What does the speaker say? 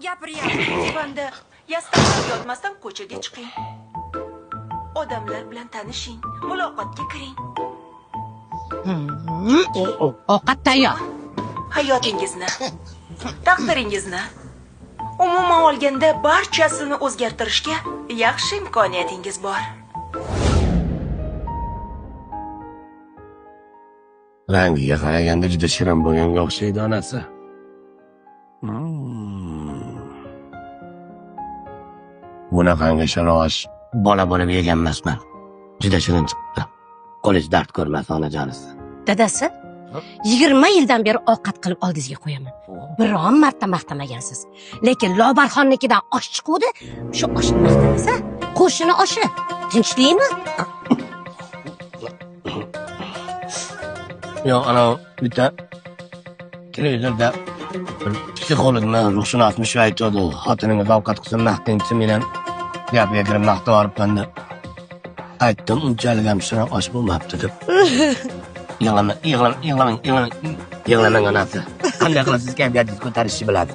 gapiryapsiz. Banda yastanib yotmasdan ko'chaga chiqing. Odamlar bilan tanishing, muloqotga kiring. Ovqat tayyor. Hayotingizni, taqdiringizni, umuman olganda barchasini o'zgartirishga yaxshi imkoniyatingiz bor. Rangiga qaraganda juda shirin bo'lganga o'xshaydi onasi. Bunaqangi shirosh bola bo'lib yegan emasman. Juda shirin chiqdi. Qo'lish dard ko'rmas onajonisi. Dadasi, 20 yildan beri ovqat qilib oldingizga qo'yaman. Biron marta maqtamagansiz. Lekin Lobarxonnikidan osh chiquvdi. Shu oshni maqtamasa, qo'shini oshi. Tinchlikmi? Yo'q, ana bitta televizorda psixologni, ruhshunosmi shu aytadi. Xotiningiz ovqat qilsa maqtingchi, men ham gapiga kirib maqtab olibman-da. Aytdim, unchalik ham shirin osh bo'lmabdi deb. Yig'lamang onasi. Qanday qilasiz kayfiyatingizni ko'tarishni biladi.